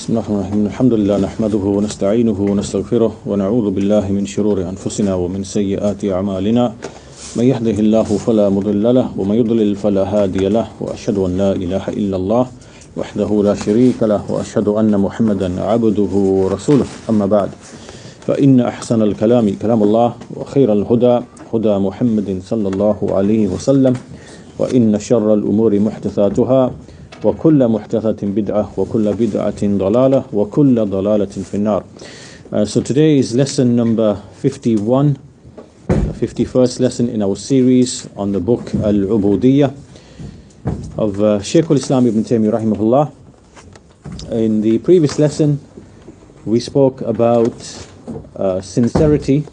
بسم الله الرحمن الرحيم الحمد لله نحمده ونستعينه ونستغفره ونعوذ بالله من شرور أنفسنا ومن سيئات أعمالنا من يهده الله فلا مضل له ومن يضلل فلا هادي له وأشهد أن لا إله إلا الله وحده لا شريك له وأشهد أن محمدا عبده ورسوله أما بعد فإن أحسن الكلام كلام الله وخير الهدى هدى محمد صلى الله عليه وسلم وإن شر الأمور محدثاتها وكل محدثة بدعة وكل بدعة ضلالة وكل ضلالة في النار. So today is lesson number 51, the 51st lesson in our series on the book Al-Uboodiyyah of Shaykh al-Islam ibn Taymiyyah rahimahullah. In the previous lesson we spoke about sincerity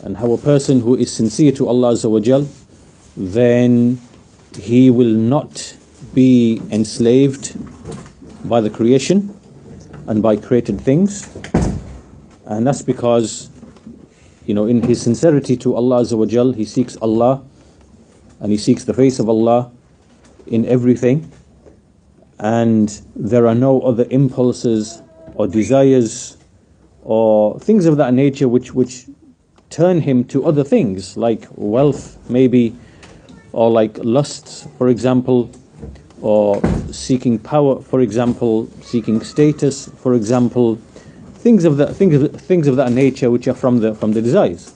and how a person who is sincere to Allah Azza wa Jal, then he will not be enslaved by the creation and by created things, and that's because, you know, in his sincerity to Allah Azza wa Jal, he seeks Allah and he seeks the face of Allah in everything, and there are no other impulses or desires or things of that nature which turn him to other things like wealth maybe, or like lust, for example, or seeking power, for example, seeking status, for example, things of that nature which are from the desires.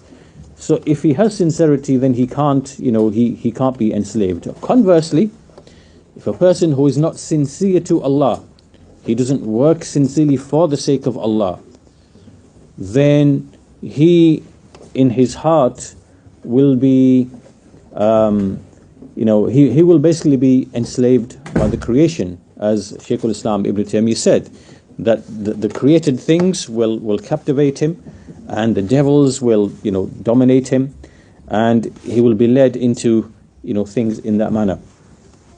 So if he has sincerity, then he can't, you know, he can't be enslaved. Conversely, if a person who is not sincere to Allah, he doesn't work sincerely for the sake of Allah, then he in his heart will be he will basically be enslaved by the creation, as Shaykh al-Islam ibn Taymiyyah said, that the created things will captivate him, and the devils will, dominate him, and he will be led into, things in that manner.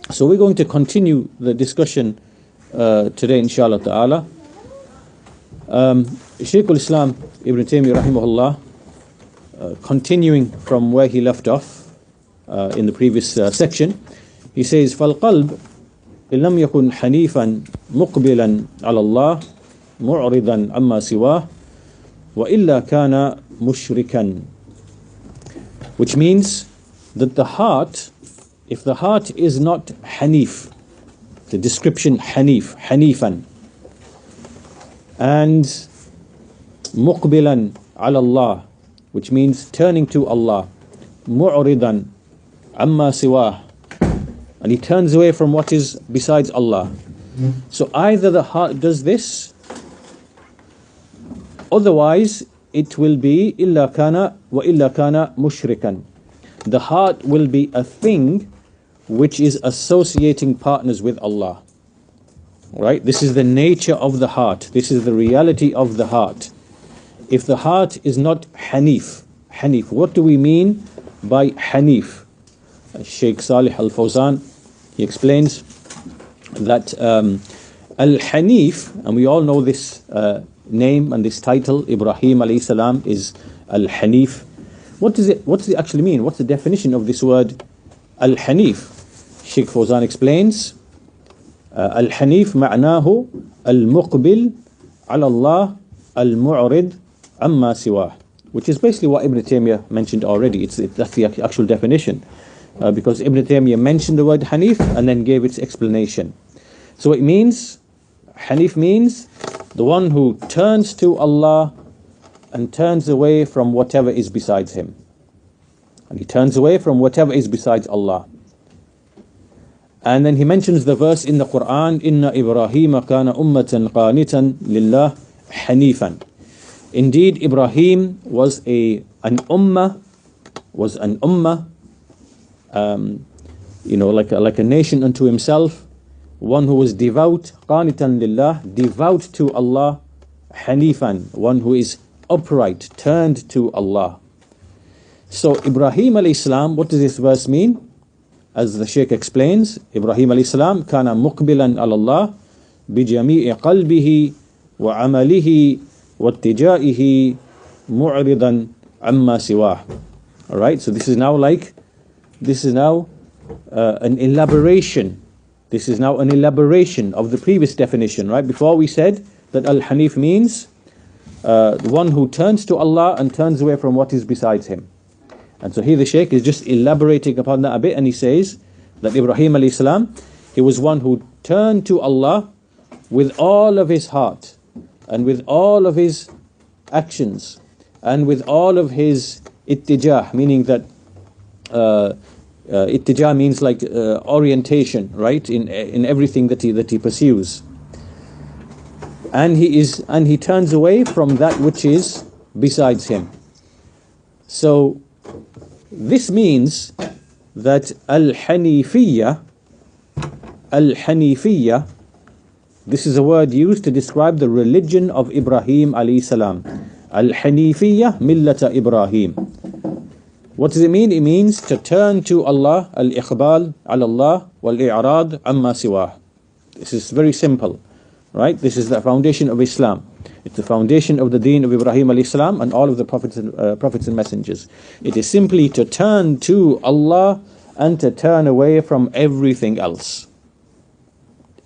So we're going to continue the discussion today, inshallah ta'ala. Shaykh al-Islam ibn Taymiyyah rahimahullah, continuing from where he left off in the previous section, he says, فَالْقَلْبِ إِنْ لَمْ يَكُنْ حَنِيفًا مُقْبِلًا عَلَى اللَّهِ مُعْرِضًا عَمَّا سِوَاهُ وَإِلَّا كَانَ مُشْرِكًا. Which means that the heart, if the heart is not hanif, the description hanif, hanifan, and muqbilan ala Allah, which means turning to Allah, mu'ridan amma siwah, and he turns away from what is besides Allah. So either the heart does this, otherwise it will be illa kana wa illa kana mushrikan. The heart will be a thing which is associating partners with Allah. Right? This is the nature of the heart. This is the reality of the heart. If the heart is not hanif, what do we mean by hanif? Shaykh Salih al-Fawzan, he explains that al-hanif, and we all know this name and this title, Ibrahim alayhi salam is al-hanif. What does it actually mean? What's the definition of this word al-hanif? Shaykh Fawzan explains, al-hanif ma'nahu al-muqbil ala Allah al-mu'rid amma siwah, which is basically what Ibn Taymiyyah mentioned already. That's the actual definition, because Ibn Taymiyyah mentioned the word hanif and then gave its explanation. So it means, hanif means the one who turns to Allah and turns away from whatever is besides him. And he turns away from whatever is besides Allah. And then he mentions the verse in the Quran, Inna Ibrahima kana ummatan qanitan lillah hanifan. Indeed, Ibrahim was an ummah, like a nation unto himself, one who was devout, qanitan lillah, devout to Allah, hanifan, one who is upright, turned to Allah. So Ibrahim alayhi salam, what does this verse mean? As the Shaykh explains, Ibrahim alayhi salam kana muqbilan ala Allah bi jami'i qalbihi wa amalihi وَاتِّجَائِهِ مُعْرِضًا عَمَّا سِوَاهُ. Alright, so this is now an elaboration. This is now an elaboration of the previous definition, right? Before we said that Al-Hanif means one who turns to Allah and turns away from what is besides him. And so here the Shaykh is just elaborating upon that a bit, and he says that Ibrahim alayhi salam, he was one who turned to Allah with all of his heart and with all of his actions and with all of his ittijah, meaning that ittijah means like orientation, right, in everything that he pursues. And he turns away from that which is besides him. So this means that al-Hanifiyya, this is a word used to describe the religion of Ibrahim alayhi salam. Al-Hanifiyya millata Ibrahim. What does it mean? It means to turn to Allah, al-Iqbal ala Allah, wal-I'rad amma siwah. This is very simple, right? This is the foundation of Islam. It's the foundation of the deen of Ibrahim alayhi salam and all of the prophets and messengers. It is simply to turn to Allah and to turn away from everything else.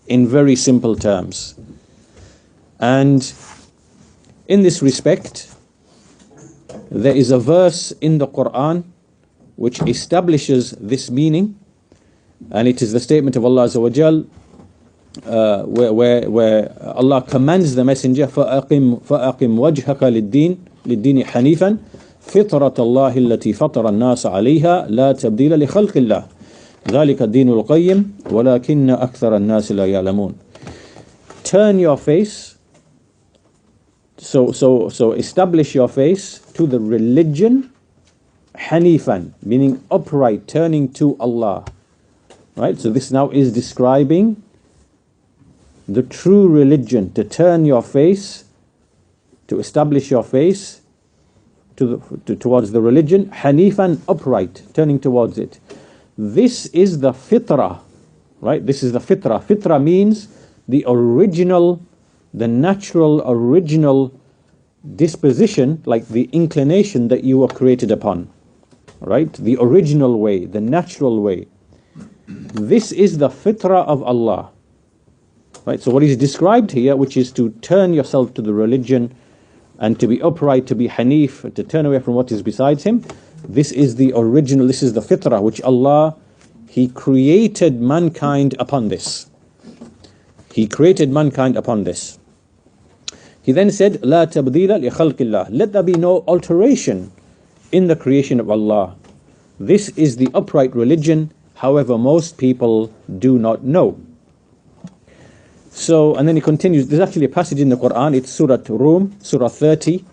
In very simple terms. And in this respect, there is a verse in the Quran which establishes this meaning, and it is the statement of Allah Azza wa Jal, where Allah commands the messenger, فَأَقِمْ وَجْهَكَ لِلدِّينِ حَنِيفًا فِطْرَةَ اللَّهِ الَّتِي فَطَرَ النَّاسَ عَلَيْهَا لَا تَبْدِيلَ لِخَلْقِ اللَّهِ ذَلِكَ الدِّينُ الْقَيِّمُ وَلَكِنَّ أَكْثَرَ النَّاسِ لَا يَعْلَمُونَ. Turn your face, so establish your face to the religion Hanifan, meaning upright, turning to Allah. Right? So this now is describing the true religion, to turn your face, to establish your face towards the religion, Hanifan, upright, turning towards it. This is the fitrah, right? This is the fitrah. Fitrah means the original, the natural, original disposition, like the inclination that you were created upon, right? The original way, the natural way. This is the fitrah of Allah, right? So what is described here, which is to turn yourself to the religion and to be upright, to be Hanif, to turn away from what is besides him, this is the original, this is the fitrah which Allah, He created mankind upon this. He created mankind upon this. He then said, لا تبديل لخلق الله. Let there be no alteration in the creation of Allah. This is the upright religion, however most people do not know. So, and then he continues, there's actually a passage in the Quran, it's Surah Rum, Surah 30.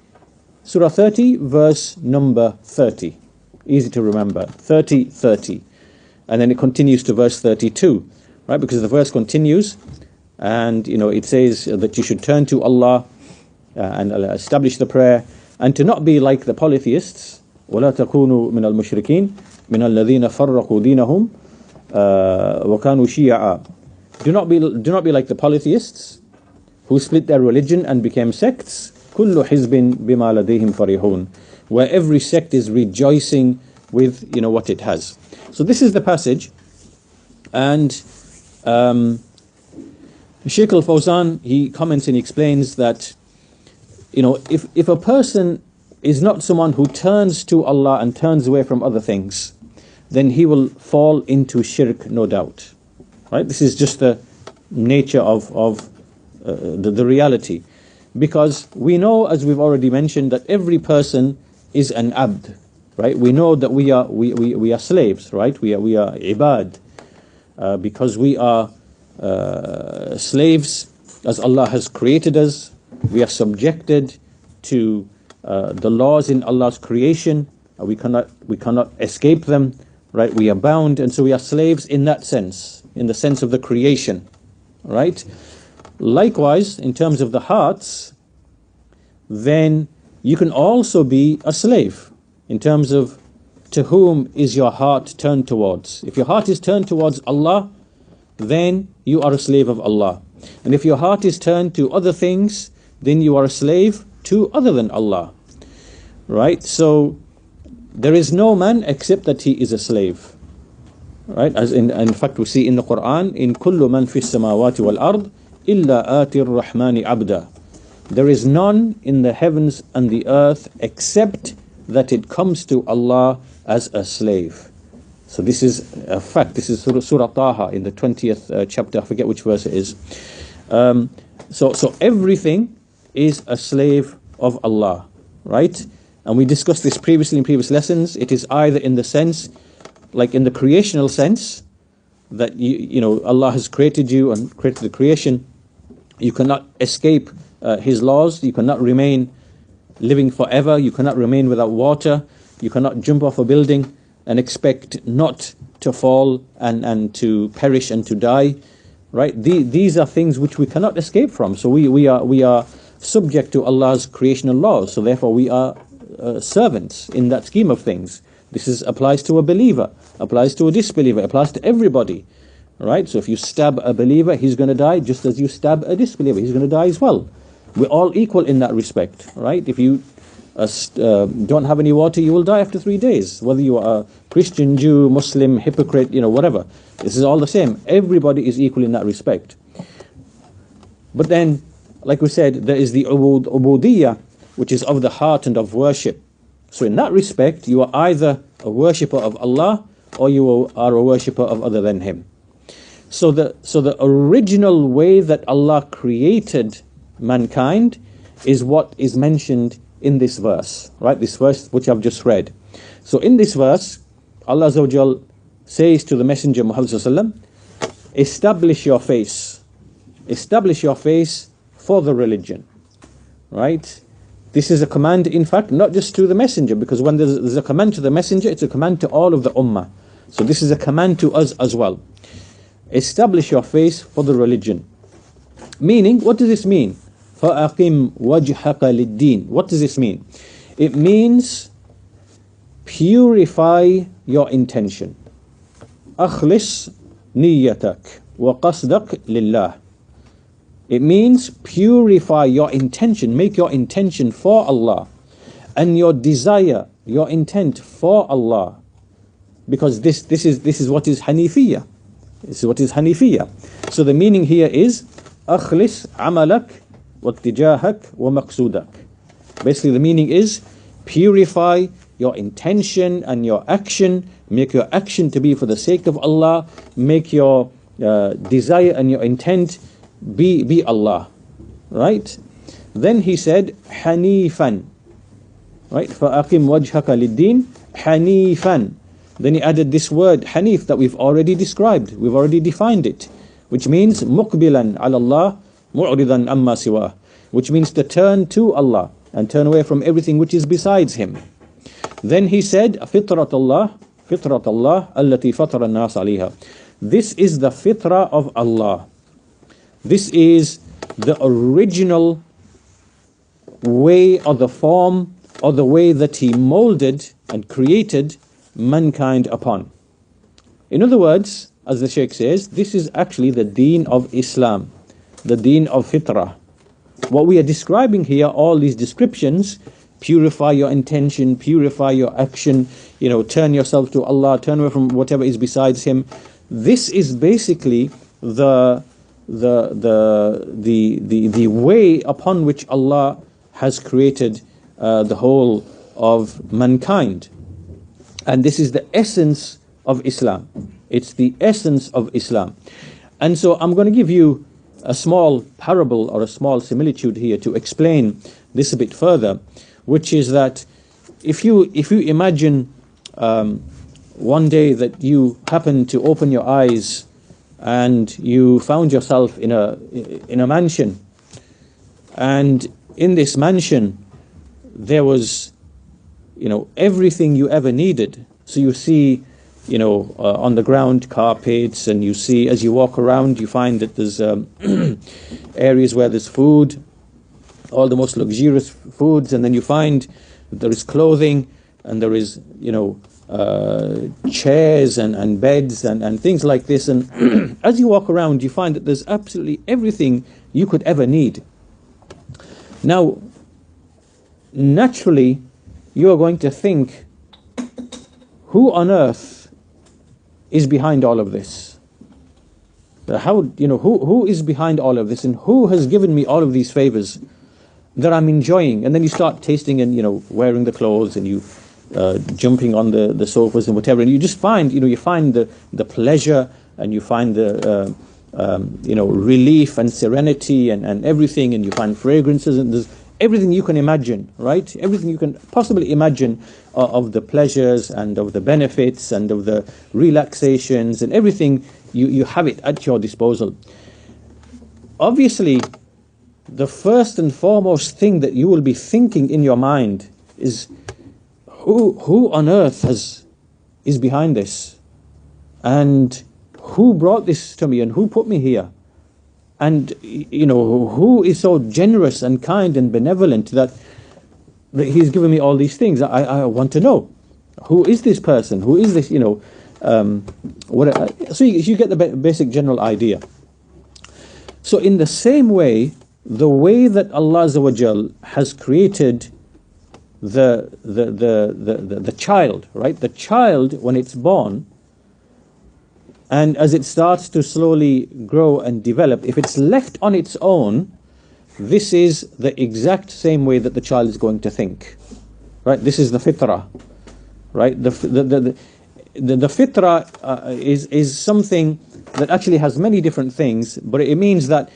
Surah 30, verse number 30. Easy to remember, 30. And then it continues to verse 32, right? Because the verse continues, and it says that you should turn to Allah and establish the prayer, and to not be like the polytheists. وَلَا تَكُونُوا مِنَ الْمُشْرِكِينَ مِنَ الَّذِينَ فَرَّقُوا دِينَهُمْ وَكَانُوا شِيَعًا. Do not be like the polytheists who split their religion and became sects. كُلُّ حِزْبٍ بِمَا لَدَيْهِمْ فَرِحُونَ. Where every sect is rejoicing with what it has. So this is the passage, and Shaykh al-Fawzan, he comments and explains that if a person is not someone who turns to Allah and turns away from other things, then he will fall into shirk, no doubt. Right? This is just the nature of the reality, because we know, as we've already mentioned, that every person is an abd. Right? We know that we are slaves. Right? We are ibad, because we are slaves as Allah has created us. We are subjected to the laws in Allah's creation. We cannot escape them. Right? We are bound, and so we are slaves in that sense, in the sense of the creation. Right? Likewise, in terms of the hearts, then you can also be a slave in terms of to whom is your heart turned towards. If your heart is turned towards Allah, then you are a slave of Allah. And if your heart is turned to other things, then you are a slave to other than Allah. Right? So there is no man except that he is a slave. Right? As in fact we see in the Quran, in kullu man fis samawati wal ard illa ati ar-rahmani abda. There is none in the heavens and the earth except that it comes to Allah as a slave. So this is a fact. This is Surah Taha in the 20th chapter. I forget which verse it is. So everything is a slave of Allah, right? And we discussed this previously in previous lessons. It is either in the sense, like in the creational sense, that you know Allah has created you and created the creation. You cannot escape His laws. You cannot remain living forever. You cannot remain without water. You cannot jump off a building and expect not to fall and to perish and to die, right? These are things which we cannot escape from. So we are subject to Allah's creational laws. So therefore we are servants in that scheme of things. This applies to a believer, applies to a disbeliever, applies to everybody, right? So if you stab a believer, he's going to die just as you stab a disbeliever. He's going to die as well. We're all equal in that respect, right? If you don't have any water, you will die after 3 days. Whether you are a Christian, Jew, Muslim, hypocrite, whatever. This is all the same. Everybody is equal in that respect. But then, like we said, there is the Uboodiyyah, which is of the heart and of worship. So in that respect, you are either a worshipper of Allah or you are a worshipper of other than Him. So the original way that Allah created mankind is what is mentioned in this verse, right? This verse which I've just read. So in this verse, Allah Azza wa Jal says to the Messenger Muhammad Sallallahu Alaihi Wasallam, establish your face for the religion, right? This is a command, in fact, not just to the Messenger, because when there's a command to the Messenger, it's a command to all of the Ummah. So this is a command to us as well. Establish your face for the religion. Meaning, what does this mean? فَأَقِمْ وَجْهَكَ لِلدِّينِ. What does this mean? It means purify your intention. أخلص نيتك وقصدك لله. It means purify your intention, make your intention for Allah, and your desire, your intent for Allah, because this is what is Hanifiyya. This is what is Hanifiyya. So the meaning here is أخلص عملك واتجاهك ومقصودك. Basically the meaning is purify your intention and your action, make your action to be for the sake of Allah, make your desire and your intent be Allah, right? Then he said Hanifan, right? فَأَقِمْ وَجْهَكَ لِلدِّينِ Hanifan. Then he added this word Hanif that we've already described, we've already defined it, which means مُقْبِلًا عَلَى اللَّهِ مُعْرِضًا عَمَّا سِوَاهُ, which means to turn to Allah and turn away from everything which is besides Him. Then he said فِطْرَةَ اللَّهِ الَّتِي فَطَرَ النَّاسَ عَلَيْهَا. This is the fitrah of Allah. This is the original way or the form or the way that He molded and created mankind upon. In other words, as the Shaykh says, this is actually the deen of Islam, the deen of fitrah. What we are describing here, all these descriptions, purify your intention, purify your action, turn yourself to Allah, turn away from whatever is besides Him. This is basically the way upon which Allah has created the whole of mankind. And this is the essence of Islam. It's the essence of Islam. And so I'm going to give you a small parable or a small similitude here to explain this a bit further, which is that if you imagine one day that you happen to open your eyes and you found yourself in a mansion, and in this mansion there was everything you ever needed. So you see on the ground carpets, and you see as you walk around you find that there's areas where there's food, all the most luxurious foods, and then you find that there is clothing, and there is chairs and beds and things like this, and as you walk around you find that there's absolutely everything you could ever need. Now naturally you are going to think, who on earth is behind all of this? Who is behind all of this, and who has given me all of these favors? that I'm enjoying. And then you start tasting and, wearing the clothes, and you jumping on the sofas and whatever. And you just find, you find the pleasure, and you find the, relief and serenity and everything. And you find fragrances, and there's everything you can imagine, right? Everything you can possibly imagine of the pleasures and of the benefits and of the relaxations and everything. You have it at your disposal. Obviously, the first and foremost thing that you will be thinking in your mind is, who on earth is behind this, and who brought this to me, and who put me here, and who is so generous and kind and benevolent that he's given me all these things. I want to know, who is this person, who is this, so you get the basic general idea. So in the same way, the way that Allah Azza wa Jal has created the child, right? The child, when it's born, and as it starts to slowly grow and develop, if it's left on its own, this is the exact same way that the child is going to think, right? This is the fitrah, right? The fitrah is something that actually has many different things, but it means that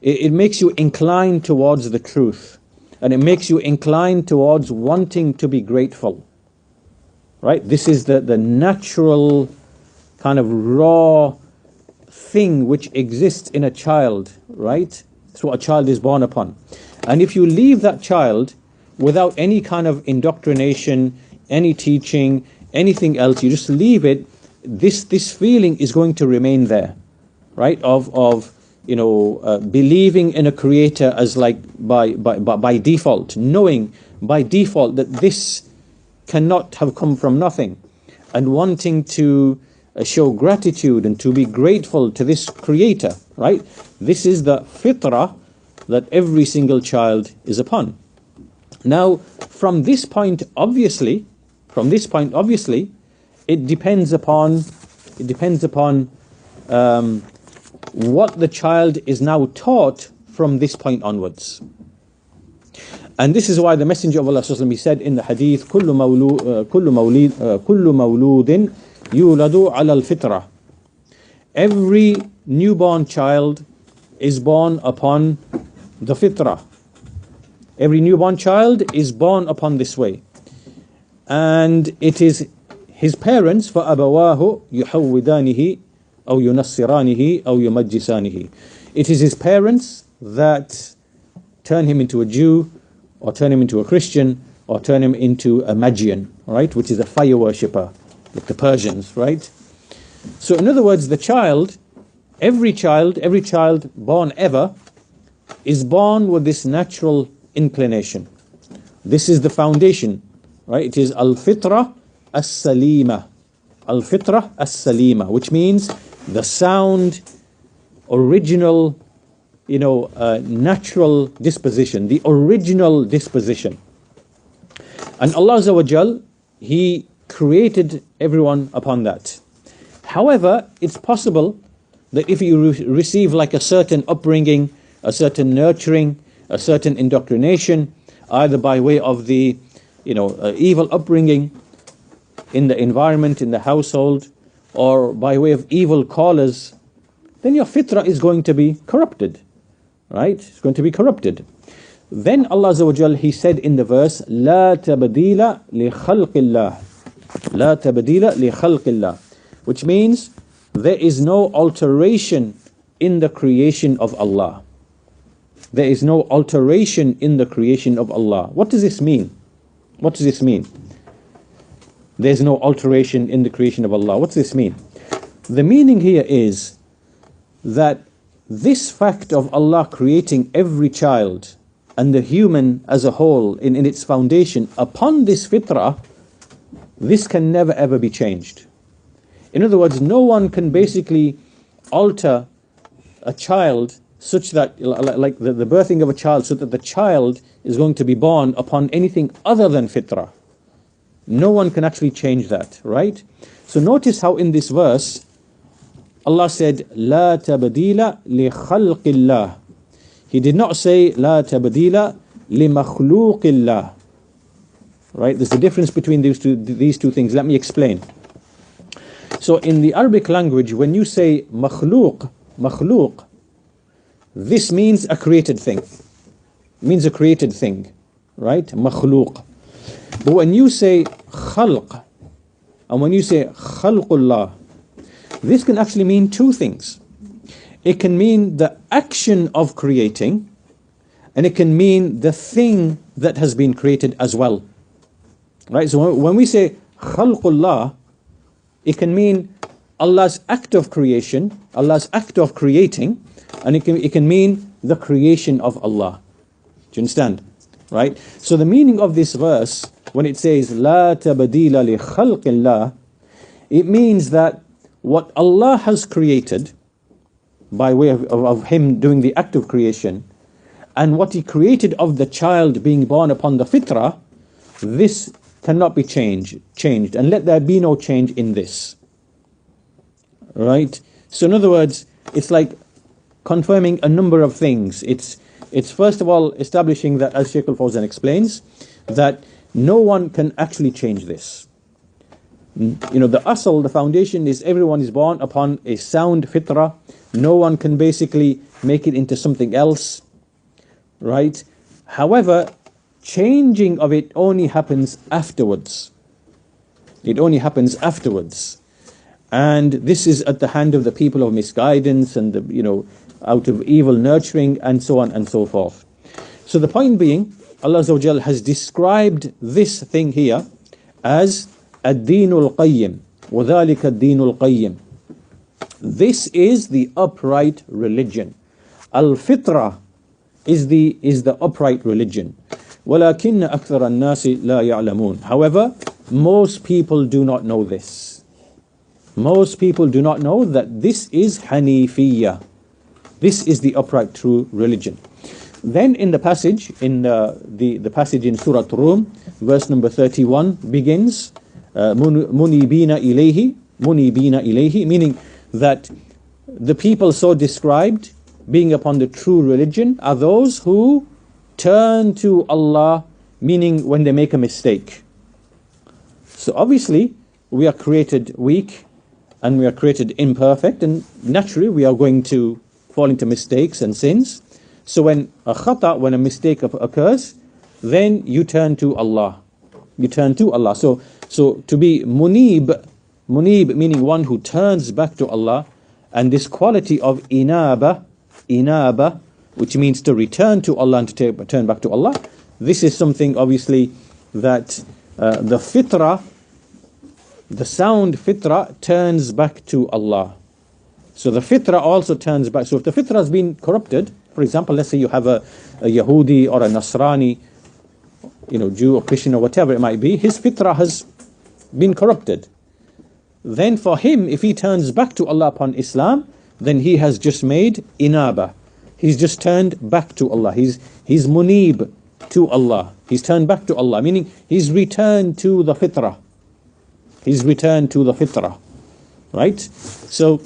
it makes you inclined towards the truth, and it makes you inclined towards wanting to be grateful, right? This is the natural kind of raw thing which exists in a child, right? It's what a child is born upon. And if you leave that child without any kind of indoctrination, any teaching, anything else, you just leave it, this feeling is going to remain there, right? Of believing in a creator as like by default, knowing by default that this cannot have come from nothing, and wanting to show gratitude and to be grateful to this creator, right? This is the fitrah that every single child is upon. Now, from this point, obviously, it depends upon what the child is now taught from this point onwards. And this is why the Messenger of Allah he said in the hadith, كل مولود يولد على الفطرة. Every newborn child is born upon the fitrah. Every newborn child is born upon this way. And it is his parents, فَأَبَوَاهُ يُحَوِّدَانِهِ أَوْ يُنَصِّرَانِهِ أَوْ يُمَجِّسَانِهِ. It is his parents that turn him into a Jew, or turn him into a Christian, or turn him into a Magian, right? Which is a fire worshipper, like the Persians, right? So in other words, the child, every child born ever, is born with this natural inclination. This is the foundation, right? It is al-fitra as-salima. Al-fitra as-salima, which means the sound, original, natural disposition, the original disposition. And Allah Azza wa Jal, He created everyone upon that. However, it's possible that if you receive like a certain upbringing, a certain nurturing, a certain indoctrination, either by way of the evil upbringing in the environment, in the household, or by way of evil callers, then your fitrah is going to be corrupted, right? It's going to be corrupted. Then Allah Azza wa Jal, He said in the verse, لا تبديل لخلق الله. لا تبديل لخلق الله. Which means there is no alteration in the creation of Allah. There is no alteration in the creation of Allah. What does this mean? What does this mean? There's no alteration in the creation of Allah. What does this mean? The meaning here is that this fact of Allah creating every child and the human as a whole in its foundation upon this fitrah, this can never ever be changed. In other words, no one can basically alter a child such that, like the birthing of a child, so that the child is going to be born upon anything other than fitrah. No one can actually change that, right? So notice how in this verse, Allah said, لا تبديل لخلق الله. He did not say لا تبديل لِمَخْلُوقِ اللَّهِ. Right? There's a difference between these two things. Let me explain. So in the Arabic language, when you say makhluk, this means a created thing. Means a created thing. Right? Makhluk. But when you say khalq, and when you say khalqullah, this can actually mean two things. It can mean the action of creating, and it can mean the thing that has been created as well. Right? So when we say khalqullah, it can mean Allah's act of creation, Allah's act of creating, and it can mean the creation of Allah. Do you understand? Right? So the meaning of this verse, when it says La tabdila li khalqillah, it means that what Allah has created by way of Him doing the act of creation, and what He created of the child being born upon the fitrah, this cannot be changed, and let there be no change in this. Right? So in other words, it's like confirming a number of things. It's first of all establishing that, as Shaykh al-Fawzan explains, that no one can actually change this. You know, the asl, the foundation is everyone is born upon a sound fitrah. No one can basically make it into something else. Right? However, changing of it only happens afterwards. It only happens afterwards. And this is at the hand of the people of misguidance and, out of evil nurturing and so on and so forth. So the point being, Allah Azza wa Jal has described this thing here as ad-deenul qayyim, وَذَلِكَ ad-deenul qayyim. This is the upright religion. Al-fitra is the upright religion. وَلَكِنَّ أَكْثَرَ النَّاسِ لَا يَعْلَمُونَ. However, most people do not know this. Most people do not know that this is Hanifiyya. This is the upright true religion. Then in the passage, the passage in Surah Rum, verse number 31 begins, munibina ilayhi, meaning that the people so described, being upon the true religion, are those who turn to Allah, meaning when they make a mistake. So obviously, we are created weak, and we are created imperfect, and naturally we are going to fall into mistakes and sins. So when a mistake occurs, then you turn to Allah. You turn to Allah. So to be munib meaning one who turns back to Allah, and this quality of inaba, which means to return to Allah and to turn back to Allah, this is something obviously that the fitrah, the sound fitrah, turns back to Allah. So the fitrah also turns back. So if the fitrah has been corrupted, for example, let's say you have a Yahudi or a Nasrani, Jew or Christian or whatever it might be, his fitrah has been corrupted. Then for him, if he turns back to Allah upon Islam, then he has just made inaba. He's just turned back to Allah. He's munib to Allah. He's turned back to Allah, meaning he's returned to the fitrah. He's returned to the fitrah. Right? So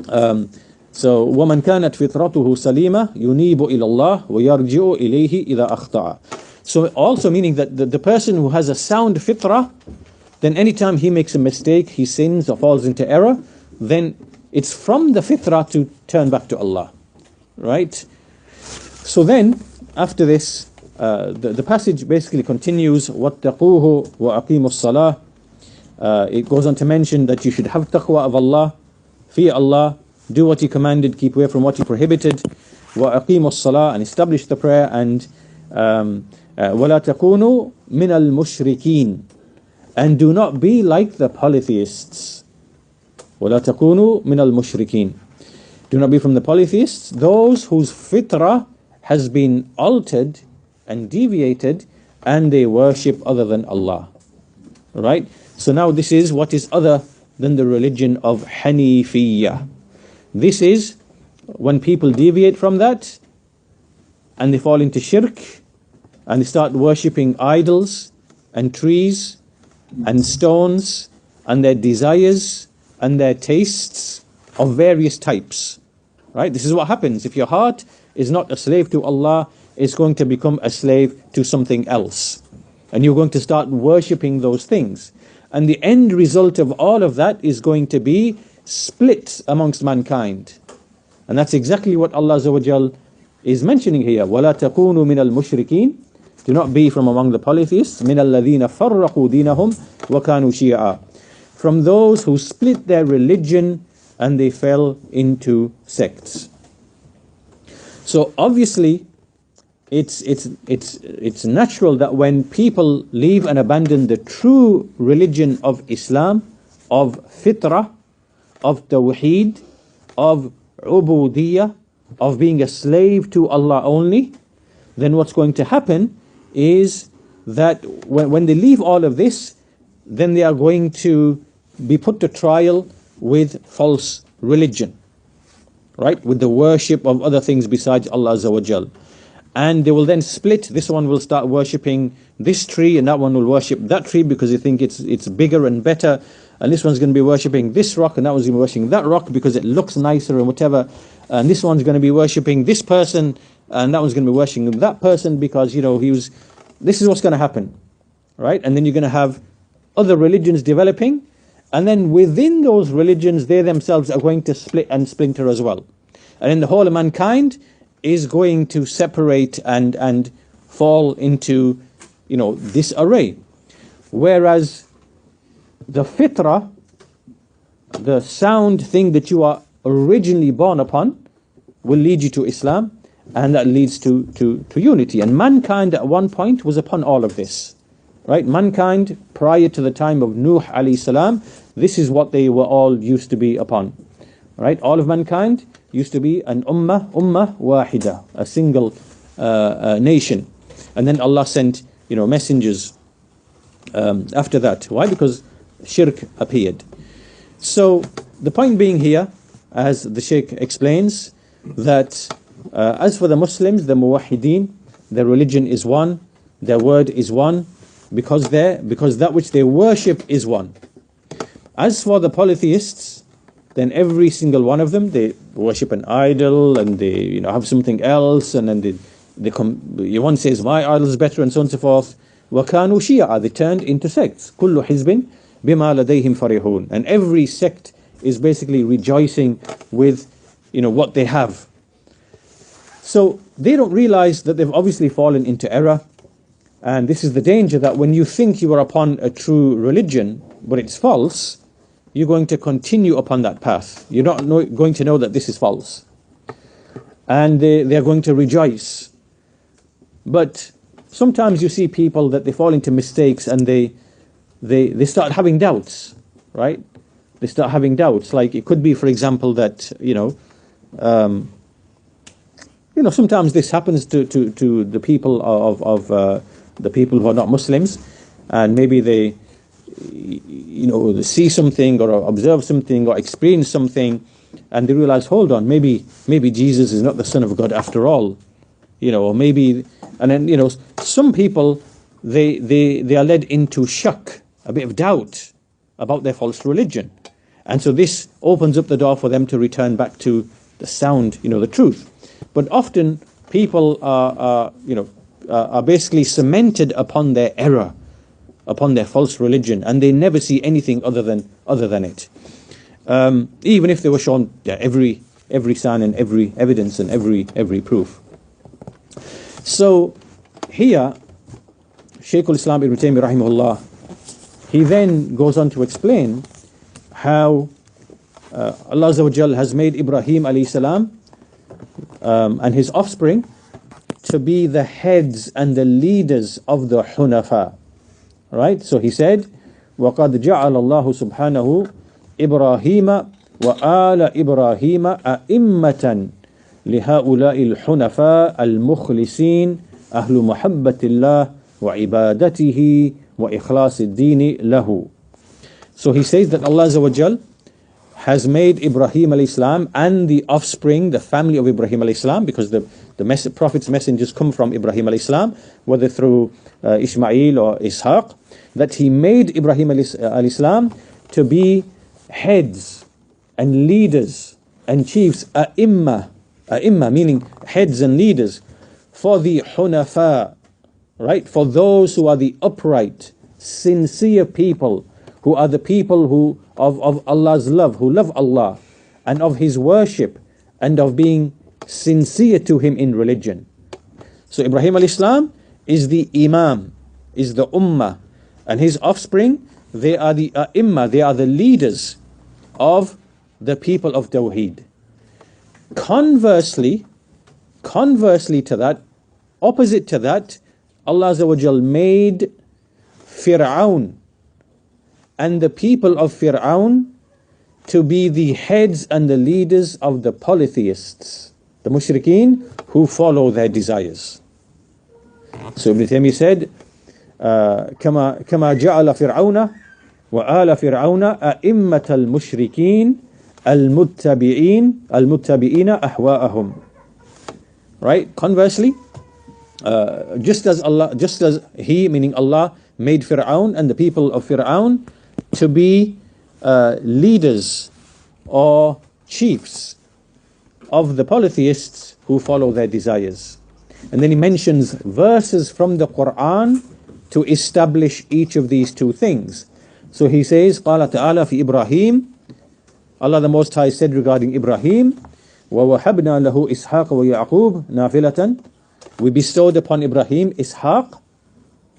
وَمَنْ كَانَتْ فِطْرَتُهُ سَلِيمَةً يُنِيبُ إِلَى اللَّهِ وَيَرْجِعُ إِلَيْهِ إِذَا أَخْطَأَ. So also meaning that the person who has a sound fitrah, then anytime he makes a mistake, he sins or falls into error, then it's from the fitrah to turn back to Allah. Right? So then, after this, the passage basically continues, وَاتَّقُوهُ وَأَقِيمُوا الصَّلَاةِ. It goes on to mention that you should have taqwa of Allah, fear Allah, do what He commanded, keep away from what He prohibited, وَأَقِيمُوا الصَّلَاةِ, and establish the prayer, and وَلَا تَكُونُوا مِنَ الْمُشْرِكِينَ, and do not be like the polytheists. وَلَا تَكُونُوا مِنَ الْمُشْرِكِينَ. Do not be from the polytheists, those whose fitrah has been altered and deviated, and they worship other than Allah. Right? So now this is what is other than the religion of Hanifiyya. This is when people deviate from that, and they fall into shirk, and they start worshipping idols, and trees, and stones, and their desires, and their tastes of various types. Right? This is what happens. If your heart is not a slave to Allah, is going to become a slave to something else. And you're going to start worshipping those things. And the end result of all of that is going to be split amongst mankind. And that's exactly what Allah Azza wa Jal is mentioning here. وَلَا تَكُونُوا مِنَ الْمُشْرِكِينَ. Do not be from among the polytheists. مِنَ الَّذِينَ فَرَّقُوا دِينَهُمْ وَكَانُوا شِيَعًا. From those who split their religion and they fell into sects. So obviously, it's natural that when people leave and abandon the true religion of Islam, of fitrah, of tawheed, of uboodiyyah, of being a slave to Allah only, then what's going to happen is that when they leave all of this, then they are going to be put to trial with false religion, right? With the worship of other things besides Allah Azza wa Jal. And they will then split. This one will start worshipping this tree, and that one will worship that tree because they think it's bigger and better. And this one's going to be worshipping this rock, and that one's going to be worshipping that rock because it looks nicer and whatever. And this one's going to be worshipping this person, and that one's going to be worshipping that person because, this is what's going to happen, right? And then you're going to have other religions developing, and then within those religions, they themselves are going to split and splinter as well. And then the whole of mankind is going to separate and fall into, disarray. Whereas the fitrah, the sound thing that you are originally born upon, will lead you to Islam, and that leads to unity. And mankind at one point was upon all of this, right? Mankind, prior to the time of Nuh alayhi salam, this is what they were all used to be upon, right? All of mankind used to be an ummah wahida, a single nation. And then Allah sent, messengers after that. Why? Because shirk appeared. So the point being here, as the Shaykh explains, that as for the Muslims, the muwahideen, their religion is one, their word is one, because that which they worship is one. As for the polytheists, then every single one of them, they worship an idol, and they have something else, and then one says my idol is better, and so on and so forth. وَكَانُوا شِيَعًا. They turned into sects. كُلُّ حِزْبٍ بِمَا لَدَيْهِمْ فَرِحُونَ. And every sect is basically rejoicing with what they have. So they don't realize that they've obviously fallen into error. And this is the danger, that when you think you are upon a true religion, but it's false, you're going to continue upon that path. You're not going to know that this is false. And they're going to rejoice. But sometimes you see people that they fall into mistakes, and they start having doubts, right? They start having doubts. Like it could be, for example, that, sometimes this happens to the people of the people who are not Muslims, and maybe they see something or observe something or experience something, and they realize, hold on, maybe Jesus is not the Son of God after all, or maybe, and then some people they are led into shak, a bit of doubt about their false religion, and so this opens up the door for them to return back to the sound, the truth. But often people are basically cemented upon their error, upon their false religion, and they never see anything other than it. Even if they were shown every sign and every evidence and every proof. So here, Shaykh al-Islam Ibn Taymiyyah rahimahullah, he then goes on to explain how Allah Azza wa Jal has made Ibrahim alayhi salam and his offspring to be the heads and the leaders of the Hunafa. Right? So he said, وَقَدْ جَعَلَ اللَّهُ سُبْحَانَهُ إِبْرَاهِيمَ وَآلَ إِبْرَاهِيمَ أَئِمَّةً لِهَؤُلَاءِ الْحُنَفَاءِ الْمُخْلِصِينَ أَهْلُ مَحَبَّةِ اللَّهِ وَعِبَادَتِهِ وَإِخْلَاصِ الدِّينِ لَهُ. So he says that Allah Azza wa Jal has made Ibrahim alayhi salam and the offspring, the family of Ibrahim alayhi salam, because the Prophet's messengers come from Ibrahim alayhi salam, whether through Ishmael or Ishaq, that he made Ibrahim alayhi salam to be heads and leaders and chiefs, a'imma meaning heads and leaders, for the hunafa, right? For those who are the upright, sincere people, who are the people who of Allah's love, who love Allah and of His worship and of being sincere to Him in religion. So Ibrahim alayhi salam is the Imam, is the Ummah, and his offspring, they are the A'imma, they are the leaders of the people of Tawheed. Conversely to that, opposite to that, Allah Azza wa Jal made Fir'aun and the people of Fir'aun to be the heads and the leaders of the polytheists, the mushrikeen who follow their desires. So Ibn Taymiyyah said, كما جعل فرعون وآل فرعون أئمة المشركين المتبعين أهواءهم. Right? Conversely, just as He, meaning Allah, made Fir'aun and the people of Fir'aun to be leaders or chiefs of the polytheists who follow their desires. And then he mentions verses from the Quran to establish each of these two things. So he says, قال تعالى في إبراهيم, Allah the Most High said regarding Ibrahim, وَوَهَبْنَا لَهُ إِسْحَاقَ وَيَعْقُوبَ نَافِلَةً, we bestowed upon Ibrahim Ishaq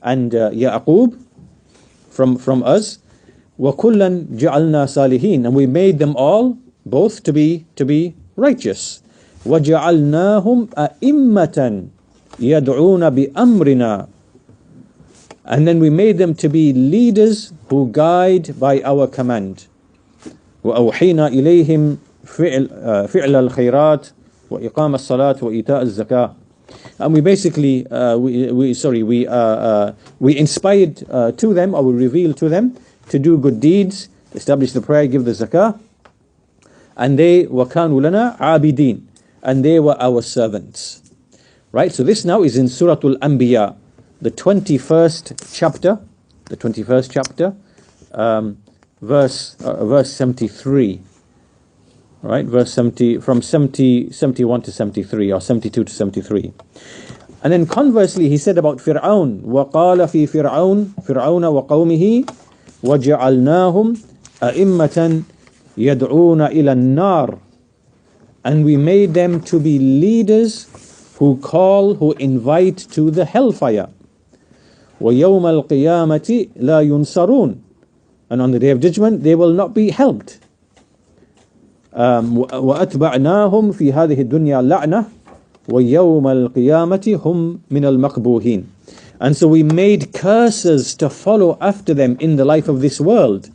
and Ya'qub from us. وَكُلًّا جَعَلْنَا صَالِحِينَ, and we made them all both to be righteous. وَجَعَلْنَاهُمْ أَئِمَّةً يَدْعُونَ بِأَمْرِنَا, and then we made them to be leaders who guide by our command. وَأَوْحِينَا إِلَيْهِمْ فِعْلَ الْخَيْرَاتِ وَإِقَامَ الصَّلَاةِ وَإِيتَاءَ الزَّكَاةِ, and we basically we inspired to them, or we revealed to them, to do good deeds, establish the prayer, give the zakah, and they وَكَانُوا لَنَا عَابِدِينَ, and they were our servants. Right? So this now is in Surah Al-Anbiya, the 21st chapter, verse 73. Right? Verse 70, from 71 to 73, or 72 to 73. And then conversely, he said about Fir'aun, وَقَالَ فِي فِرْعَوْنَ وَقَوْمِهِ وَجَعَلْنَاهُمْ أَئِمَّةً يَدْعُونَ إِلَى النَّارِ, and we made them to be leaders who invite to the hellfire. وَيَوْمَ الْقِيَامَةِ لَا يُنصَرُونَ, and on the day of judgment they will not be helped. وَأَتْبَعْنَاهُمْ فِي هَذِهِ الدُّنْيَا لَعْنَةً وَيَوْمَ الْقِيَامَةِ هُمْ مِنَ الْمَقْبُوهِينَ, and so we made curses to follow after them in the life of this world,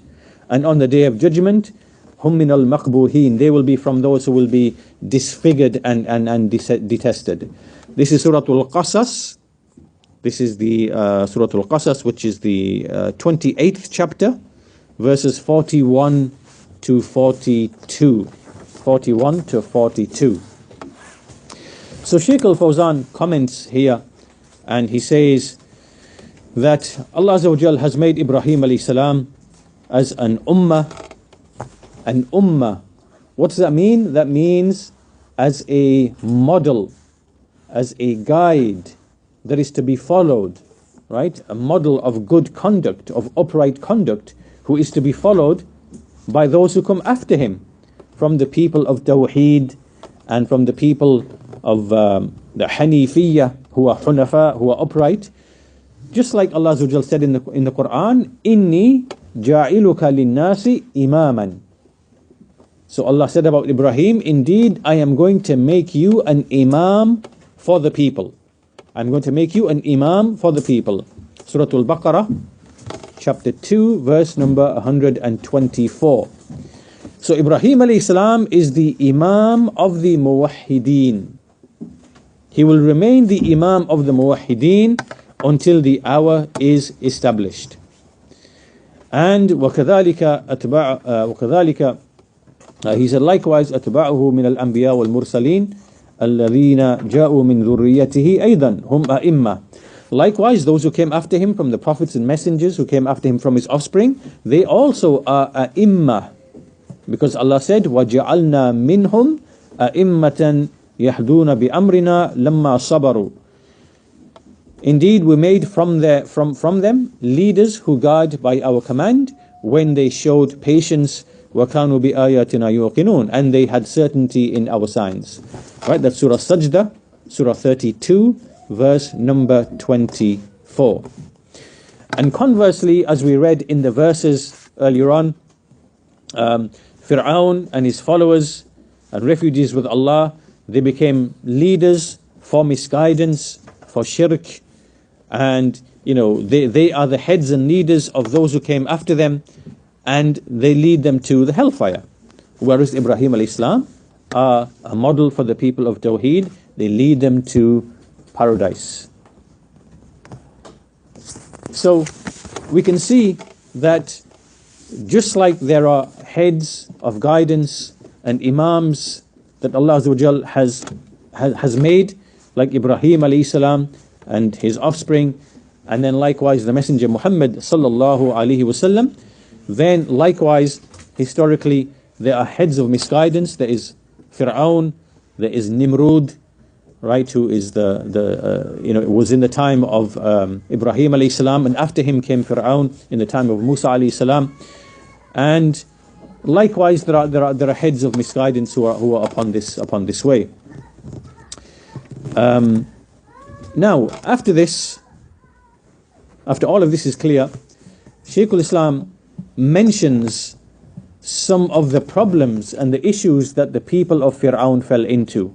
and on the day of judgment, هُمْ مِنَ الْمَقْبُوهِينَ, they will be from those who will be disfigured and detested. This is Surah Al-Qasas. This is the Surah Al-Qasas, which is the 28th chapter, verses 41 to 42. 41 to 42. So Shaykh Al-Fawzan comments here, and he says that Allah Azza wa Jal has made Ibrahim alayhi salam as an ummah. An ummah. What does that mean? That means as a model, as a guide that is to be followed, right? A model of good conduct, of upright conduct, who is to be followed by those who come after him, from the people of Tawheed and from the people of the Hanifiyya, who are Hunafa, who are upright. Just like Allah Azza wa Jal said in the Quran, Inni ja'iluka linnasi imaman. So Allah said about Ibrahim, indeed I am going to make you an imam for the people. I'm going to make you an imam for the people. Surah Al-Baqarah, chapter 2, verse number 124. So Ibrahim alayhi salam is the imam of the muwahhideen. He will remain the imam of the muwahhideen until the hour is established. And وَكَذَلِكَ he said, likewise, أَتْبَعُهُ مِنَ الْأَنْبِيَاءِ وَالْمُرْسَلِينَ الَّذِينَ جَاءُوا مِنْ ذُرِّيَّتِهِ أَيْضًا هُمْ أَئِمَّةٌ. Likewise, those who came after him from the prophets and messengers, who came after him from his offspring, they also are a'immah. Because Allah said, وَجَعَلْنَا مِنْهُمْ أَئِمَّةً يَهْدُونَ بِأَمْرِنَا لَمَّا صَبَرُوا. Indeed, we made from them leaders who guide by our command when they showed patience. وَكَانُوا بِآيَاتِنَا يُوقِنُونَ, and they had certainty in our signs. Right, that's Surah Sajda, Surah 32, verse number 24. And conversely, as we read in the verses earlier on, Fir'aun and his followers and refugees with Allah, they became leaders for misguidance, for shirk, and they are the heads and leaders of those who came after them, and they lead them to the hellfire. Whereas Ibrahim alayhi salam are a model for the people of Tawheed, they lead them to paradise. So we can see that just like there are heads of guidance and imams that Allah Azza wa Jal has made, like Ibrahim alayhi salam and his offspring, and then likewise the Messenger Muhammad sallallahu alaihi wasallam, then likewise historically there are heads of misguidance. There is Fir'aun, there is Nimrud, right, who is was in the time of Ibrahim alayhi salam, and after him came Fir'aun in the time of Musa alayhi salam. And likewise there are heads of misguidance who are upon this way. Now after all of this is clear, Shaykh al-Islam mentions some of the problems and the issues that the people of Fir'aun fell into.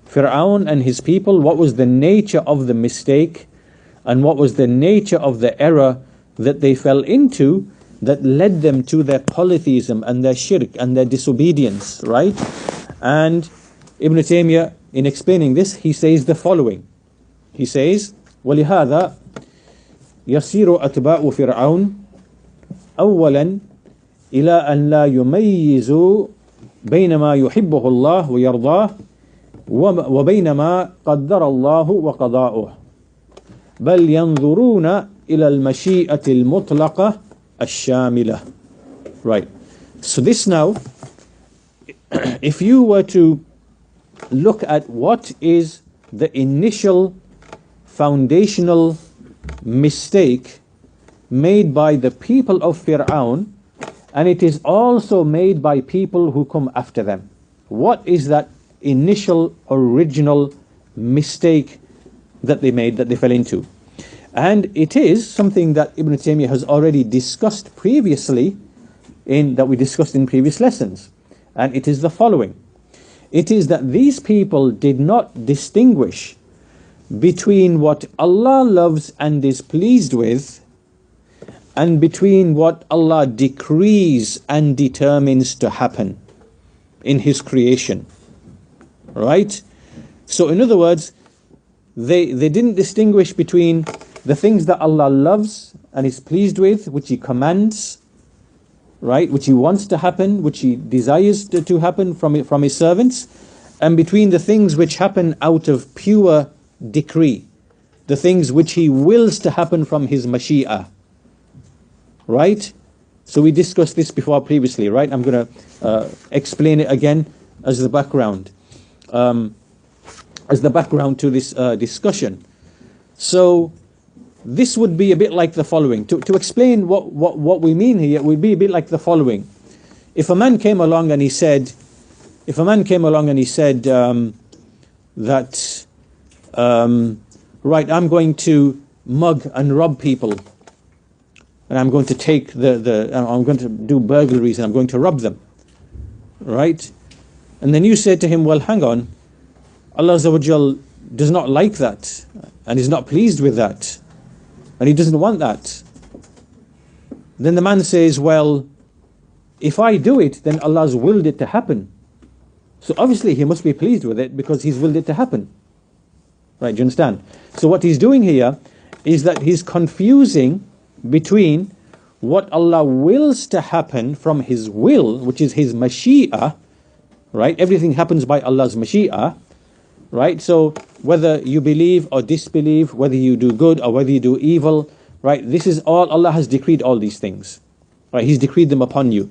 Fir'aun and his people, what was the nature of the mistake and what was the nature of the error that they fell into that led them to their polytheism and their shirk and their disobedience, right? And Ibn Taymiyyah, in explaining this, he says the following. He says, وَلِهَذَا يَصِيرُ أَتْبَاعُ فِرْعَوْنَ أولا إلى أن لا يميزوا بين ما يحبه الله ويرضاه وبين ما قدر الله وقضاؤه بل ينظرون إلى المشيئة المطلقة الشاملة. Right. So this now, if you were to look at what is the initial foundational mistake made by the people of Fir'aun, and it is also made by people who come after them. What is that initial original mistake that they made, that they fell into? And it is something that Ibn Taymiyyah has already discussed previously, that we discussed in previous lessons. And it is the following. It is that these people did not distinguish between what Allah loves and is pleased with and between what Allah decrees and determines to happen in His creation. Right? So in other words, they didn't distinguish between the things that Allah loves and is pleased with, which He commands, right, which He wants to happen, which He desires to happen from His servants, and between the things which happen out of pure decree, the things which He wills to happen from His Mashi'ah. Right? So we discussed this before previously, right? I'm going to explain it again as the background. As the background to this discussion. So this would be a bit like the following. To explain what we mean here, it would be a bit like the following. If a man came along and he said, that right, I'm going to mug and rob people, and I'm going to take I'm going to do burglaries and I'm going to rob them, right? And then you said to him, well, hang on, Allah Azza wa Jal does not like that, and is not pleased with that, and He doesn't want that. Then the man says, well, if I do it, then Allah's willed it to happen. So obviously He must be pleased with it because He's willed it to happen. Right, do you understand? So what he's doing here is that he's confusing between what Allah wills to happen from His will, which is His Mashi'ah, right? Everything happens by Allah's Mashi'ah, right? So whether you believe or disbelieve, whether you do good or whether you do evil, right? This is all, Allah has decreed all these things, right? He's decreed them upon you.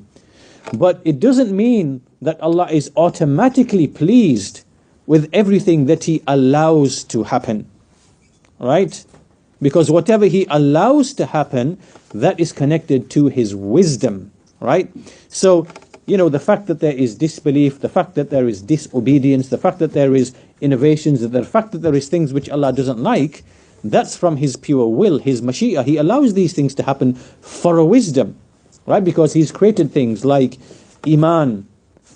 But it doesn't mean that Allah is automatically pleased with everything that He allows to happen, right? Because whatever He allows to happen, that is connected to His wisdom, right? So, the fact that there is disbelief, the fact that there is disobedience, the fact that there is innovations, the fact that there is things which Allah doesn't like, that's from His pure will, His mashi'ah. He allows these things to happen for a wisdom, right? Because He's created things like iman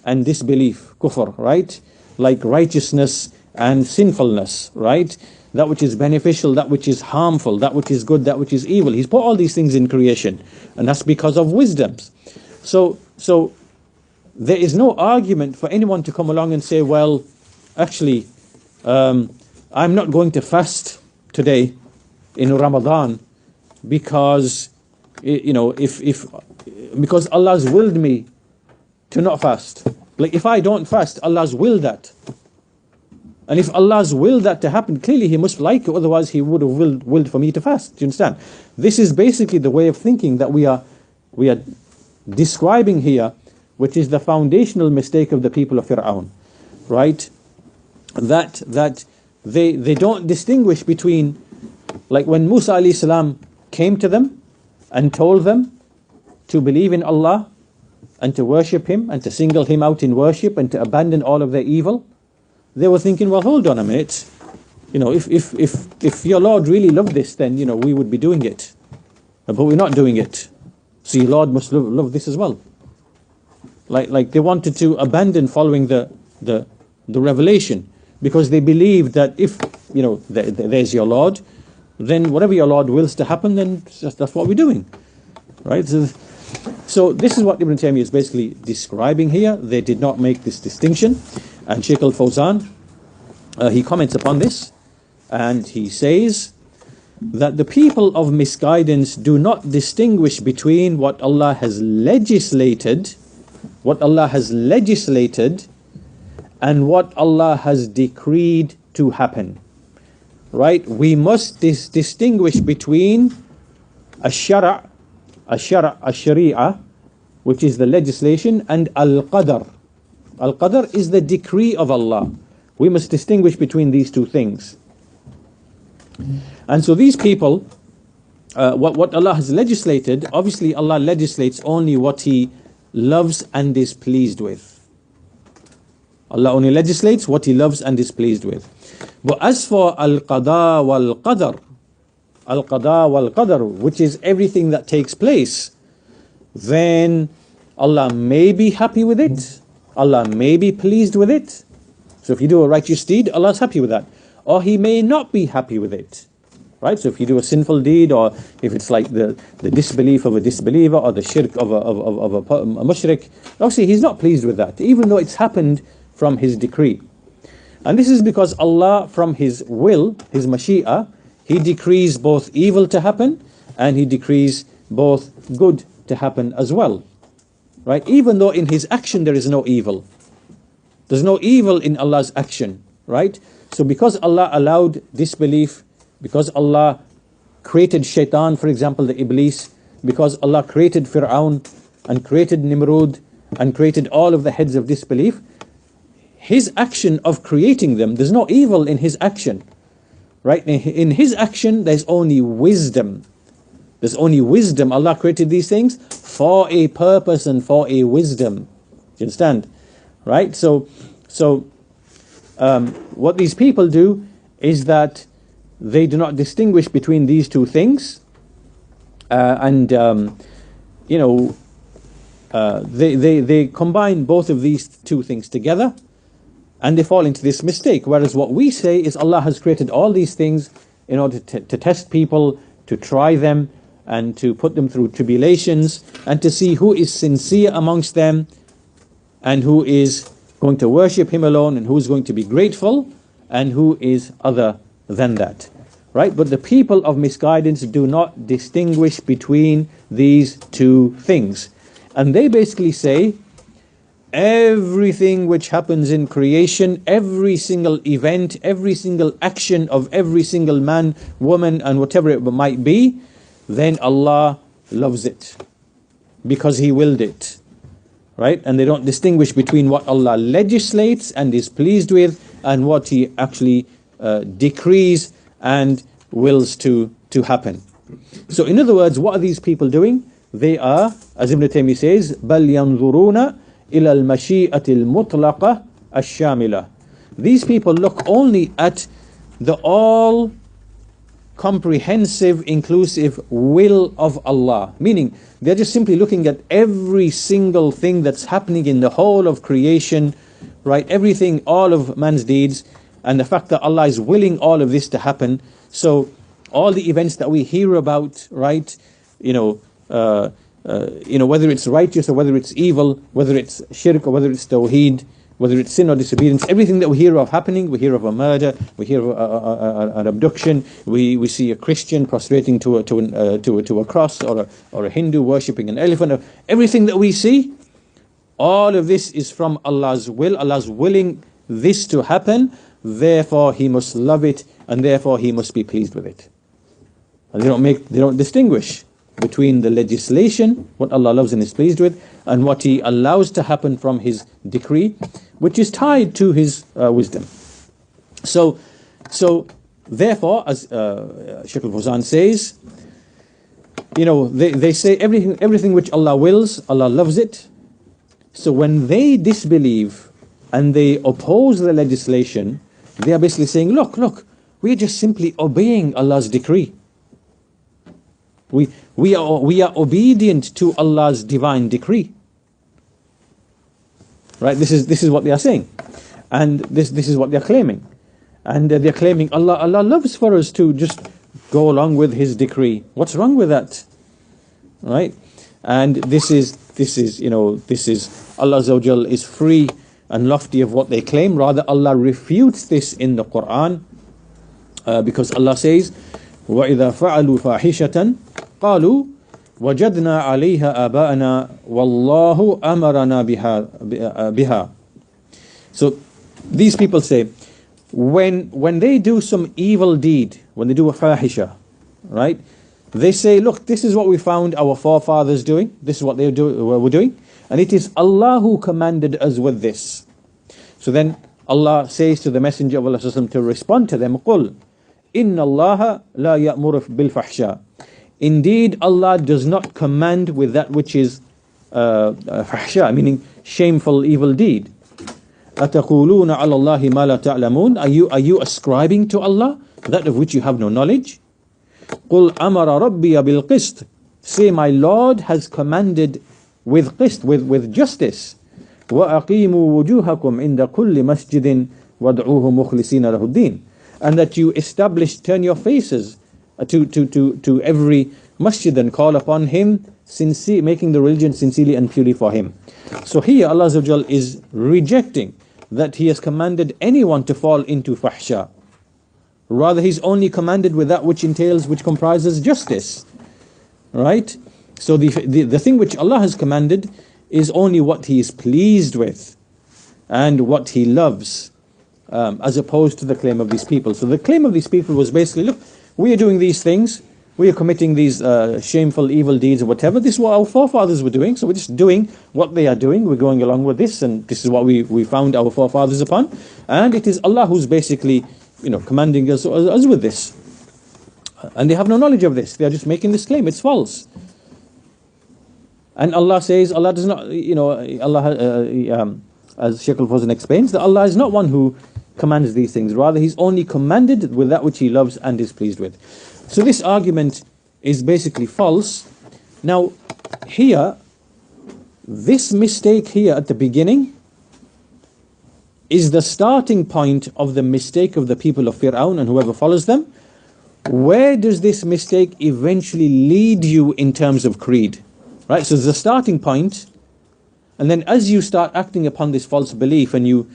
and disbelief, kufr, right? Like righteousness and sinfulness, right? That which is beneficial, that which is harmful, that which is good, that which is evil. He's put all these things in creation, and that's because of wisdoms. So there is no argument for anyone to come along and say, well, actually, I'm not going to fast today in Ramadan because because Allah's willed me to not fast. Like, if I don't fast, Allah's willed that. And if Allah's willed that to happen, clearly He must like it, otherwise He would have willed for me to fast. Do you understand? This is basically the way of thinking that we are describing here, which is the foundational mistake of the people of Fir'aun, right? That they don't distinguish between, like when Musa alayhi salam came to them and told them to believe in Allah and to worship Him and to single Him out in worship and to abandon all of their evil, they were thinking, well, hold on a minute, if your Lord really loved this, then we would be doing it, but we're not doing it, so your Lord must love this as well. Like they wanted to abandon following the revelation, because they believed that if there's your Lord, then whatever your Lord wills to happen, then that's what we're doing, right? So this is what Ibn Taymiyyah is basically describing here. They did not make this distinction, and Shaykh al-Fawzan he comments upon this, and he says that the people of misguidance do not distinguish between what Allah has legislated and what Allah has decreed to happen, right? We must distinguish between ash-shara', which is the legislation, and al-qadar. Al-qadar is the decree of Allah. We must distinguish between these two things. And so these people, what Allah has legislated, obviously Allah legislates only what He loves and is pleased with. Allah only legislates what He loves and is pleased with. But as for al-qada wal-qadar, which is everything that takes place, then Allah may be happy with it, Allah may be pleased with it. So if you do a righteous deed, Allah's happy with that. Or He may not be happy with it, right? So if you do a sinful deed, or if it's like the disbelief of a disbeliever, or the shirk of a mushrik, obviously He's not pleased with that, even though it's happened from His decree. And this is because Allah, from His will, His mashi'ah, He decrees both evil to happen, and He decrees both good to happen as well, right? Even though in His action there is no evil. There's no evil in Allah's action, right? So because Allah allowed disbelief, because Allah created shaitan, for example, the Iblis, because Allah created Fir'aun and created Nimrud and created all of the heads of disbelief, His action of creating them, there's no evil in His action, right? In His action, there's only wisdom. There's only wisdom. Allah created these things for a purpose and for a wisdom. Do you understand? Right? So what these people do is that they do not distinguish between these two things, they combine both of these two things together, and they fall into this mistake. Whereas what we say is Allah has created all these things in order to test people, to try them, and to put them through tribulations, and to see who is sincere amongst them, and who is going to worship Him alone, and who is going to be grateful, and who is other than that, right? But the people of misguidance do not distinguish between these two things, and they basically say everything which happens in creation, every single event, every single action of every single man, woman, and whatever it might be, then Allah loves it because He willed it, right? And they don't distinguish between what Allah legislates and is pleased with and what He actually decrees and wills to to happen. So in other words, what are these people doing? They are, as Ibn Taymiyyah says, بَلْ يَنْظُرُونَ إِلَى الْمَشِيئَةِ الْمُطْلَقَةِ الشَّامِلَةِ. These people look only at the all comprehensive, inclusive will of Allah. Meaning, they're just simply looking at every single thing that's happening in the whole of creation, right? Everything, all of man's deeds, and the fact that Allah is willing all of this to happen. So, all the events that we hear about, right? Whether it's righteous or whether it's evil, whether it's shirk or whether it's tawheed, whether it's sin or disobedience, everything that we hear of happening, we hear of a murder, we hear of an abduction, we see a Christian prostrating to a cross, or a Hindu worshipping an elephant. Everything that we see, all of this is from Allah's will. Allah's willing this to happen, therefore He must love it, and therefore He must be pleased with it. And they don't distinguish between the legislation, what Allah loves and is pleased with, and what He allows to happen from His decree, which is tied to His wisdom. So therefore, as Shaykh al-Fawzan says, they say everything which Allah wills, Allah loves it. So when they disbelieve and they oppose the legislation, they are basically saying, look, we are just simply obeying Allah's decree. We are obedient to Allah's divine decree. Right? This is what they are saying, and this is what they are claiming, and they're claiming Allah loves for us to just go along with His decree. What's wrong with that? Right? And this is Allah Azza wa Jal is free and lofty of what they claim. Rather, Allah refutes this in the Quran, because Allah says, وَإِذَا فَعَلُوا فَاحِشَةً قَالُوا وَجَدْنَا عَلَيْهَا آبَاءَنَا وَاللَّهُ أَمَرَنَا بِهَا. So these people say, when they do some evil deed, when they do a fahisha, right? They say, look, this is what we found our forefathers doing. This is what they were doing, and it is Allah who commanded us with this. So then Allah says to the Messenger of Allah to respond to them, قُلْ إِنَّ اللَّهَ لَا يَأْمُرُ بِالْفَحْشَاءِ. Indeed, Allah does not command with that which is fahsha, meaning shameful evil deed. أَتَقُولُونَ عَلَى اللَّهِ مَا لَا تَعْلَمُونَ. Are you ascribing to Allah that of which you have no knowledge? قُلْ أَمَرَ رَبِّيَ بِالْقِسْطِ. Say, my Lord has commanded with qist, with justice. وَأَقِيمُوا وُجُوهَكُمْ عِنْدَ كُلِّ مَسْجِدٍ وَادْعُوهُ مُخْلِصِينَ لَهُ الدِّينَ. And that you turn your faces to every masjid and call upon Him, making the religion sincerely and purely for Him. So here Allah Azza wa Jal is rejecting that He has commanded anyone to fall into fahsha. Rather, He's only commanded with that which comprises justice. Right? So the thing which Allah has commanded is only what He is pleased with and what He loves, as opposed to the claim of these people. So the claim of these people was basically, look, we are doing these things, we are committing these shameful evil deeds or whatever. This is what our forefathers were doing, so we're just doing what they are doing. We're going along with this, and this is what we found our forefathers upon. And it is Allah who's basically commanding us with this. And they have no knowledge of this. They are just making this claim. It's false. And Allah says, Allah does not, as Shaykh al-Fawzan explains, that Allah is not one who commands these things. Rather, He's only commanded with that which He loves and is pleased with. So this argument is basically false. Now, here, this mistake here at the beginning is the starting point of the mistake of the people of Fir'aun and whoever follows them. Where does this mistake eventually lead you in terms of creed? Right, so there's a starting point, and then as you start acting upon this false belief and you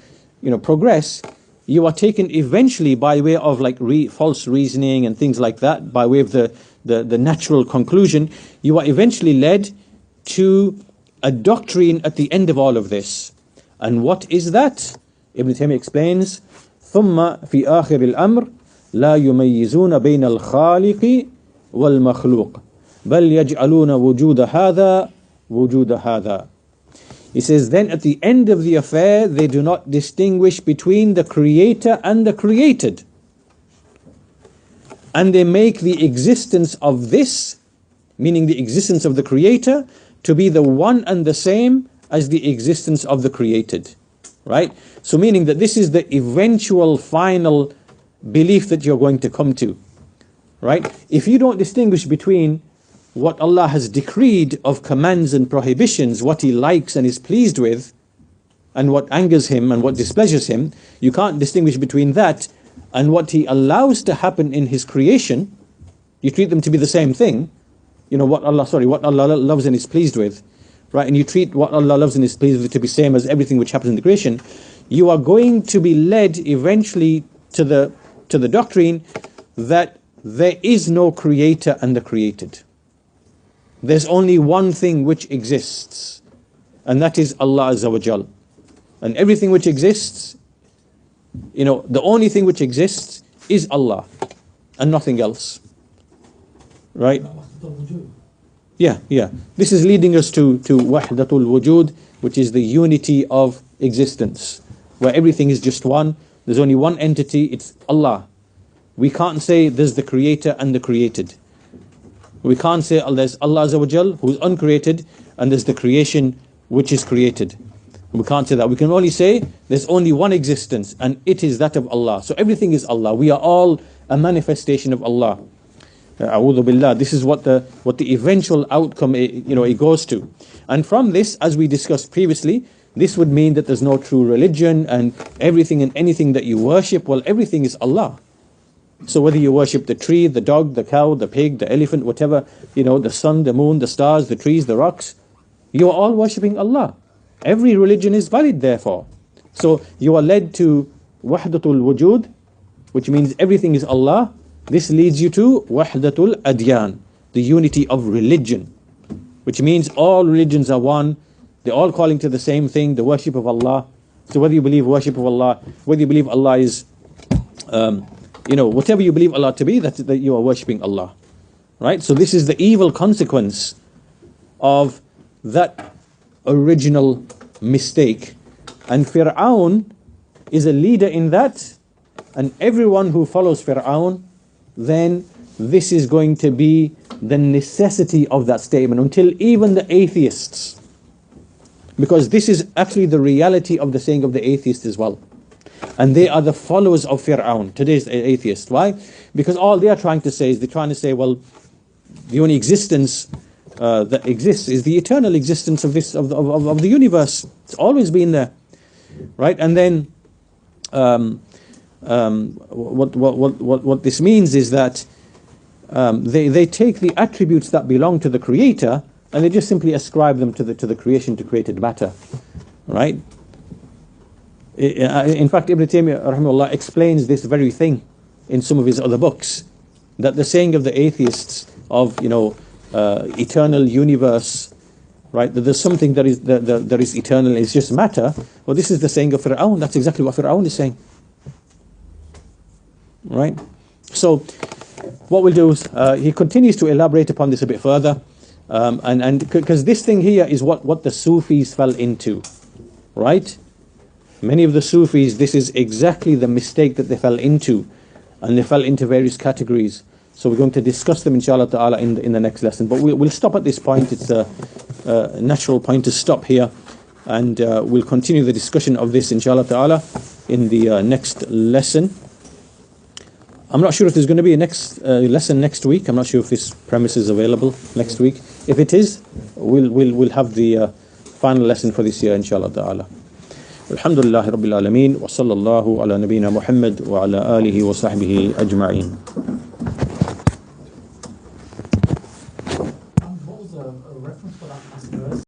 progress, you are taken eventually by way of false reasoning and things like that, by way of the natural conclusion, you are eventually led to a doctrine at the end of all of this. And what is that? Ibn Taymiyyah explains, ثُمَّ فِي آخِرِ الْأَمْرِ لَا يُمَيِّزُونَ بَيْنَ الْخَالِقِ وَالْمَخْلُوقِ بَلْ يَجْعَلُونَ وُجُودَ هَذَا وُجُودَ هَذَا. He says, then at the end of the affair, they do not distinguish between the creator and the created. and they make the existence of this, meaning the existence of the creator, to be the one and the same as the existence of the created, right? So meaning that this is the eventual final belief that you're going to come to, right? If you don't distinguish between what Allah has decreed of commands and prohibitions, what He likes and is pleased with, and what angers Him and what displeasures Him, you can't distinguish between that and what He allows to happen in His creation. You treat them to be the same thing, you know, what Allah loves and is pleased with, right? And you treat what Allah loves and is pleased with to be same as everything which happens in the creation. You are going to be led eventually to the doctrine that there is no creator and the created. There's only one thing which exists, and that is Allah Azza wa Jal. And everything which exists, you know, the only thing which exists is Allah and nothing else, right? Yeah. This is leading us to Wahdatul Wujud, which is the unity of existence, where everything is just one. There's only one entity, it's Allah. We can't say there's the creator and the created. We can't say there's Allah Azza wa Jal, who is uncreated, and there's the creation which is created. We can't say that. We can only say there's only one existence, and it is that of Allah. So everything is Allah. We are all a manifestation of Allah. A'udhu billah. This is what the eventual outcome, it goes to. And from this, as we discussed previously, this would mean that there's no true religion, and everything and anything that you worship, well, everything is Allah. So whether you worship the tree, the dog, the cow, the pig, the elephant, whatever, the sun, the moon, the stars, the trees, the rocks, you are all worshipping Allah. Every religion is valid, therefore. So you are led to Wahdatul Wujud, which means everything is Allah. This leads you to Wahdatul Adyan, the unity of religion, which means all religions are one. They're all calling to the same thing, the worship of Allah. So whether you believe worship of Allah, whether you believe Allah is, whatever you believe Allah to be, that you are worshipping Allah, right? So this is the evil consequence of that original mistake, and Fir'aun is a leader in that, and everyone who follows Fir'aun, then this is going to be the necessity of that statement, until even the atheists, because this is actually the reality of the saying of the atheists as well, and they are the followers of Fir'aun, today's atheists. Why? Because all they are trying to say is, they're trying to say, well, the only existence that exists is the eternal existence of the universe. It's always been there, right? And then what this means is that they take the attributes that belong to the Creator and they just simply ascribe them to the creation, to created matter, right? In fact, Ibn Taymiyyah rahimahullah explains this very thing in some of his other books, that the saying of the atheists of eternal universe, right, that there's something that is eternal, it's just matter. Well, this is the saying of Fir'aun. That's exactly what Fir'aun is saying, right? So what we'll do is he continues to elaborate upon this a bit further, and because this thing here is what the Sufis fell into, right? Many of the Sufis, this is exactly the mistake that they fell into, and they fell into various categories. So we're going to discuss them, inshallah ta'ala, in the next lesson. But we'll stop at this point. It's a natural point to stop here, and we'll continue the discussion of this, inshallah ta'ala, in the next lesson. I'm not sure if there's going to be a next lesson next week. I'm not sure if this premise is available next week. If it is, we'll have the final lesson for this year, inshallah ta'ala. Alhamdulillah Rabbil Alameen, wa sallallahu ala nabiyyina Muhammad wa ala alihi wa sahbihi ajma'in. What was a reference for that last verse?